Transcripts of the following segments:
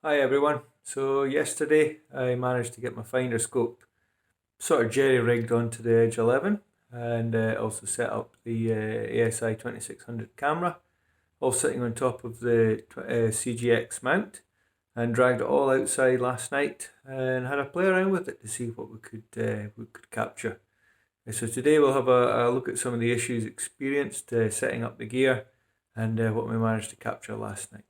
Hi everyone. So yesterday I managed to get my finder scope sort of jerry rigged onto the Edge 11 and also set up the ASI 2600 camera, all sitting on top of the CGX mount, and dragged it all outside last night and had a play around with it to see what we could capture. So today we'll have a look at some of the issues experienced setting up the gear and what we managed to capture last night.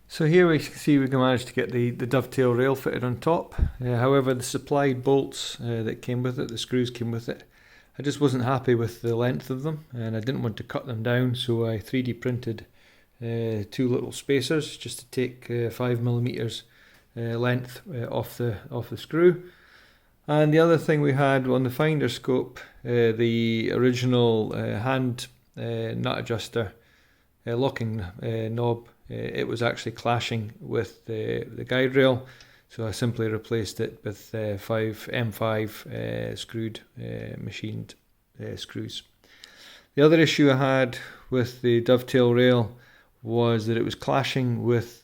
So here we can see we can manage to get the dovetail rail fitted on top. However, the supplied bolts that came with it, the screws came with it, I just wasn't happy with the length of them and I didn't want to cut them down, so I 3D printed two little spacers just to take 5mm length off the screw. And the other thing we had on the finder scope, the original hand nut adjuster locking knob, it was actually clashing with the guide rail, so I simply replaced it with 5 M5 screwed machined screws. The other issue I had with the dovetail rail was that it was clashing with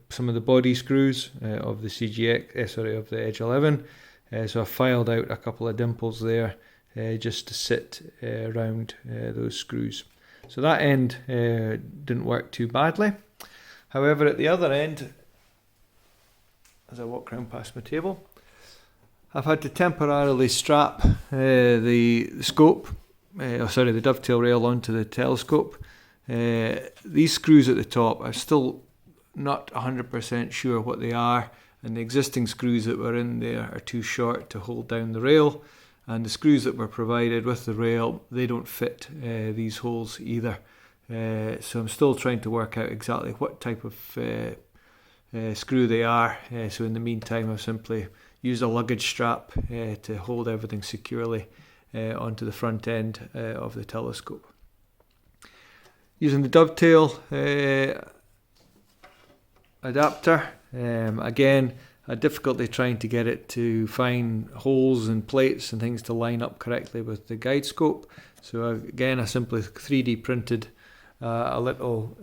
some of the body screws of the CGX, of the Edge 11. So I filed out a couple of dimples there just to sit around those screws. So that end didn't work too badly. However, at the other end, as I walk around past my table, I've had to temporarily strap the dovetail rail onto the telescope. These screws at the top, I'm still not 100% sure what they are, and the existing screws that were in there are too short to hold down the rail, and the screws that were provided with the rail, they don't fit these holes either. So I'm still trying to work out exactly what type of screw they are. So in the meantime, I've simply used a luggage strap to hold everything securely onto the front end of the telescope. Using the dovetail adapter, again, I had difficulty trying to get it to find holes and plates and things to line up correctly with the guide scope. So again, I simply 3D printed a little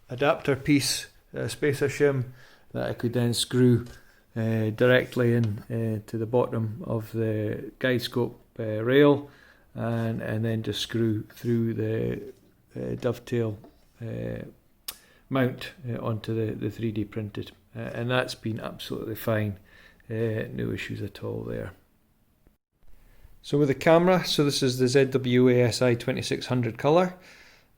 adapter piece, a spacer shim, that I could then screw directly in to the bottom of the guide scope rail, and then just screw through the dovetail mount onto the 3D printed, and that's been absolutely fine, no issues at all there. So with the camera, so this is the ZWA ASI 2600 colour,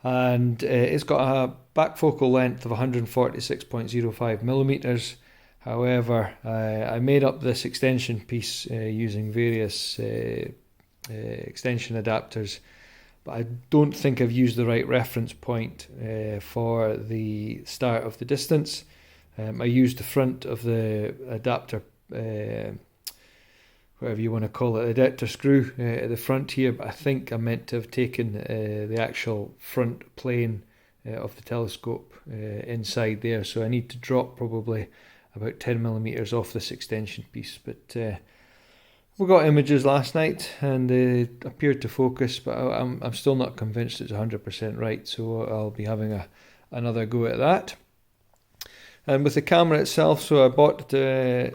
and it's got a back focal length of 146.05mm. However, I made up this extension piece using various extension adapters, but I don't think I've used the right reference point for the start of the distance. I used the front of the adapter, whatever you want to call it, adapter screw at the front here, but I think I meant to have taken the actual front plane of the telescope inside there, so I need to drop probably about 10mm off this extension piece. But we got images last night and they appeared to focus, but I'm still not convinced it's 100% right, so I'll be having another go at that. And with the camera itself, so I bought an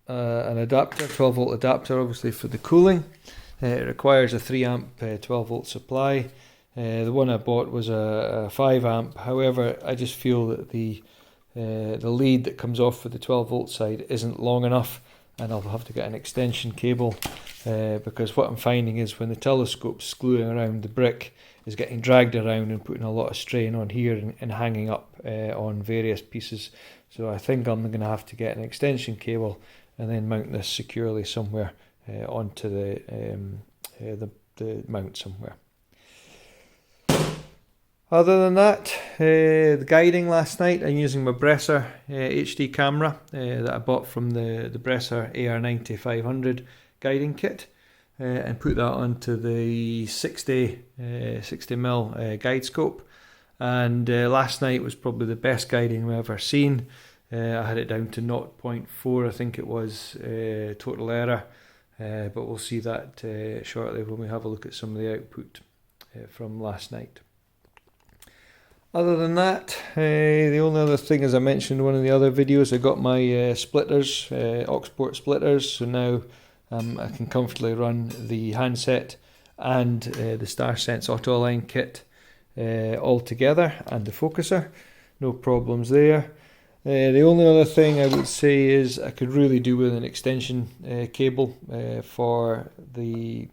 adapter, 12 volt adapter, obviously for the cooling. It requires a 3 amp 12 volt supply. The one I bought was a 5 amp. However, I just feel that the lead that comes off for the 12 volt side isn't long enough, and I'll have to get an extension cable because what I'm finding is when the telescope's gluing around the brick is getting dragged around and putting a lot of strain on here and hanging up on various pieces. So I think I'm going to have to get an extension cable and then mount this securely somewhere onto the mount somewhere. Other than that, the guiding last night, I'm using my Bresser HD camera that I bought from the Bresser AR90-500 guiding kit, and put that onto the 60mm guide scope. And last night was probably the best guiding I've ever seen. I had it down to 0.4, I think it was, total error, but we'll see that shortly when we have a look at some of the output from last night. Other than that, the only other thing, as I mentioned in one of the other videos, I got my splitters, aux port splitters, so now I can comfortably run the handset and the StarSense auto align kit all together, and the focuser. No problems there. The only other thing I would say is I could really do with an extension cable for the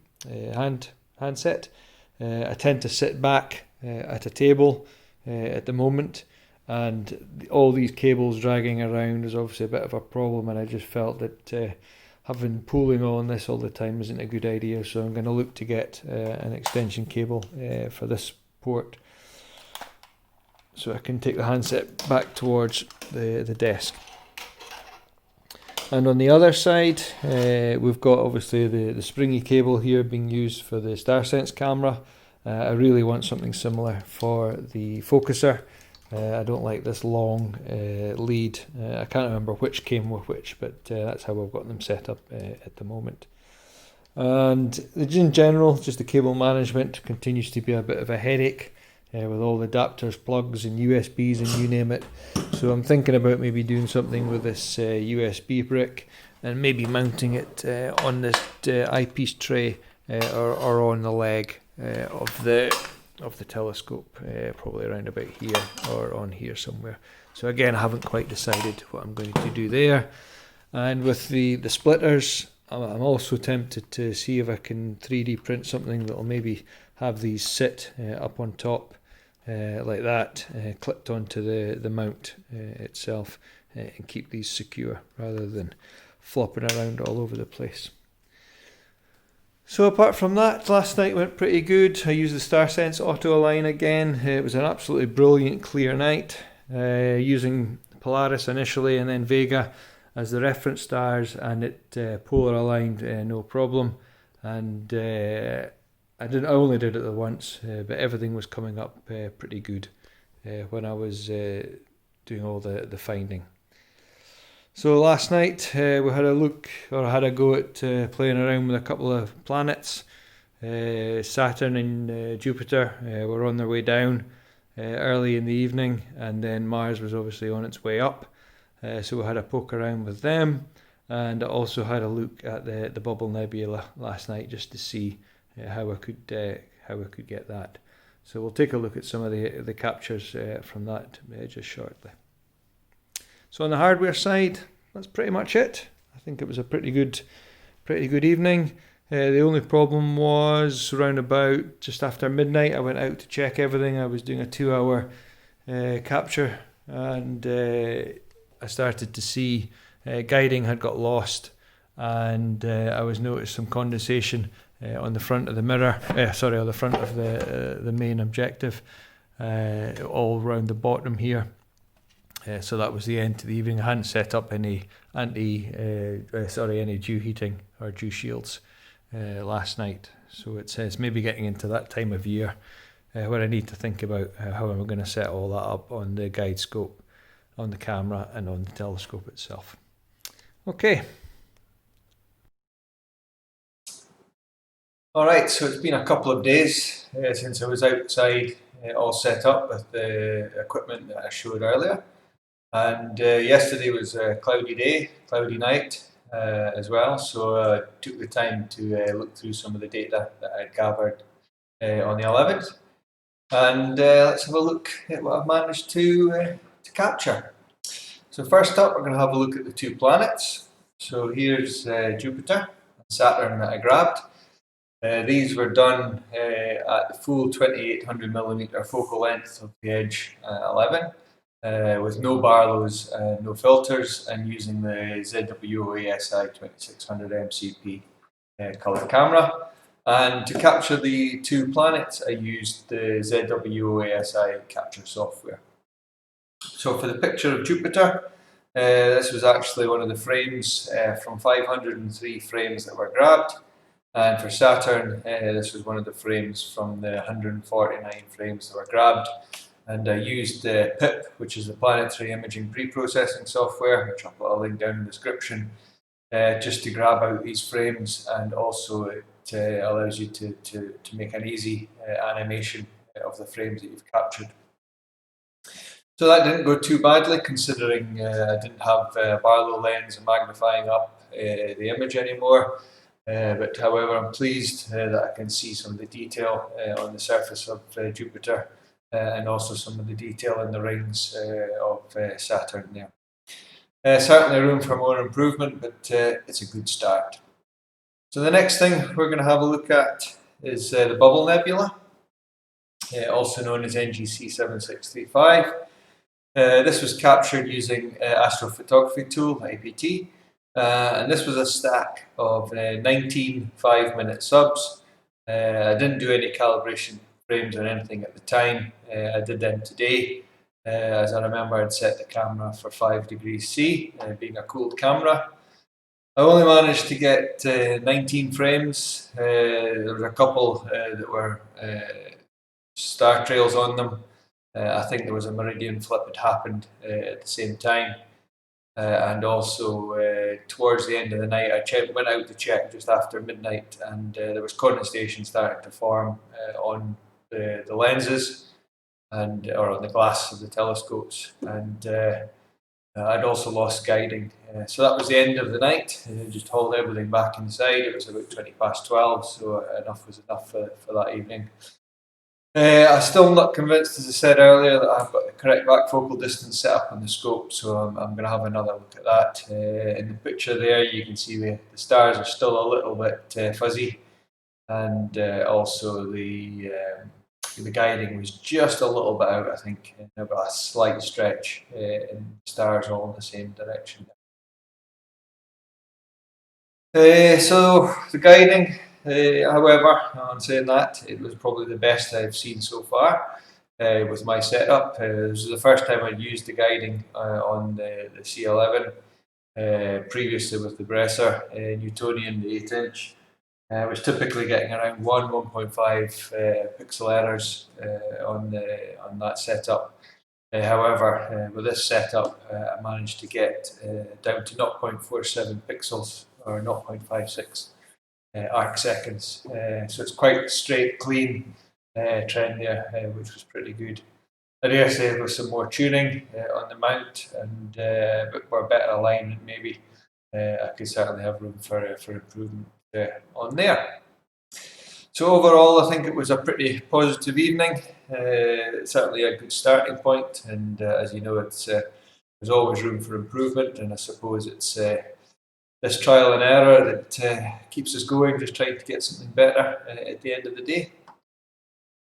handset. I tend to sit back at a table at the moment, and all these cables dragging around is obviously a bit of a problem, and I just felt that having pulling on this all the time isn't a good idea, so I'm going to look to get an extension cable for this port, so I can take the handset back towards the desk. And on the other side, we've got obviously the springy cable here being used for the StarSense camera. I really want something similar for the focuser. I don't like this long lead. I can't remember which came with which, but that's how I've got them set up at the moment. And in general, just the cable management continues to be a bit of a headache with all the adapters, plugs and USBs and you name it. So I'm thinking about maybe doing something with this USB brick and maybe mounting it on this eyepiece tray or on the leg of the telescope, probably around about here or on here somewhere. So again, I haven't quite decided what I'm going to do there. And with the splitters, I'm also tempted to see if I can 3D print something that will maybe have these sit up on top like that, clipped onto the mount itself, and keep these secure rather than flopping around all over the place. So apart from that, last night went pretty good. I used the StarSense auto align again. It was an absolutely brilliant clear night, using Polaris initially and then Vega as the reference stars, and it polar aligned no problem. And I only did it the once, but everything was coming up pretty good when I was doing all the finding. So last night we had a look, or I had a go at playing around with a couple of planets. Saturn and Jupiter were on their way down early in the evening, and then Mars was obviously on its way up. So we had a poke around with them, and I also had a look at the Bubble Nebula last night just to see how I could get that. So we'll take a look at some of the captures from that just shortly. So on the hardware side, that's pretty much it. I think it was a pretty good evening. The only problem was around about just after midnight. I went out to check everything. I was doing a 2-hour capture, and I started to see guiding had got lost, and I was noticed some condensation on the front of the mirror. On the front of the main objective, all around the bottom here. So that was the end to the evening. I hadn't set up any any dew heating or dew shields last night. So it's maybe getting into that time of year where I need to think about how I'm going to set all that up on the guide scope, on the camera and on the telescope itself. Okay. Alright, so it's been a couple of days since I was outside all set up with the equipment that I showed earlier. And yesterday was a cloudy day, cloudy night as well, so I took the time to look through some of the data that I'd gathered on the 11th. And let's have a look at what I've managed to capture. So first up, we're going to have a look at the two planets. So here's Jupiter and Saturn that I grabbed. These were done at the full 2800mm focal length of the Edge 11. With no Barlows, no filters, and using the ZWO-ASI 2600 MCP colour camera. And to capture the two planets, I used the ZWO-ASI capture software. So for the picture of Jupiter, this was actually one of the frames from 503 frames that were grabbed. And for Saturn, this was one of the frames from the 149 frames that were grabbed. And I used PIP, which is the Planetary Imaging Pre-Processing Software, which I'll put a link down in the description, just to grab out these frames, and also it allows you to make an easy animation of the frames that you've captured. So that didn't go too badly, considering I didn't have Barlow lens and magnifying up the image anymore. But however, I'm pleased that I can see some of the detail on the surface of Jupiter and also some of the detail in the rings of Saturn there. Certainly room for more improvement, but it's a good start. So the next thing we're going to have a look at is the Bubble Nebula, also known as NGC 7635. This was captured using Astrophotography tool, APT, and this was a stack of 19 5-minute subs. I didn't do any calibration frames or anything at the time. I did them today, as I remember I'd set the camera for 5 degrees C, being a cooled camera. I only managed to get 19 frames. There was a couple that were star trails on them. I think there was a meridian flip that happened at the same time. And also towards the end of the night, I went out to check just after midnight, and there was condensation starting to form on the lenses or on the glass of the telescopes. And I'd also lost guiding. So that was the end of the night. I just hauled everything back inside. It was about 20 past 12, so enough was enough for that evening. I'm still not convinced, as I said earlier, that I've got the correct back focal distance set up on the scope, so I'm going to have another look at that. In the picture there, you can see the stars are still a little bit fuzzy, and also the guiding was just a little bit out, I think, about a slight stretch in stars all in the same direction. So the guiding, however, on saying that, it was probably the best I've seen so far with my setup. This was the first time I'd used the guiding on the C11. Previously with the Bresser Newtonian, the 8-inch. I was typically getting around 1.5 pixel errors on that setup. However, with this setup, I managed to get down to 0.47 pixels or 0.56 arc seconds. So it's quite straight, clean trend there, which was pretty good. I dare say with some more tuning on the mount and a bit more better alignment, maybe I could certainly have room for improvement on there. So overall, I think it was a pretty positive evening. Certainly a good starting point, and as you know, there's always room for improvement, and I suppose it's this trial and error that keeps us going, just trying to get something better at the end of the day.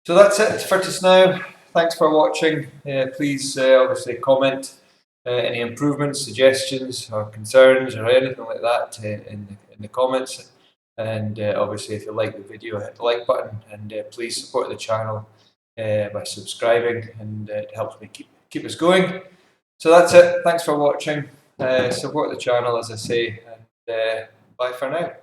So that's it for just now. Thanks for watching. Please obviously comment any improvements, suggestions or concerns or anything like that in the comments. And obviously if you like the video, hit the like button, and please support the channel by subscribing, and it helps me keep us going. So that's it. Thanks for watching. Support the channel, as I say, and bye for now.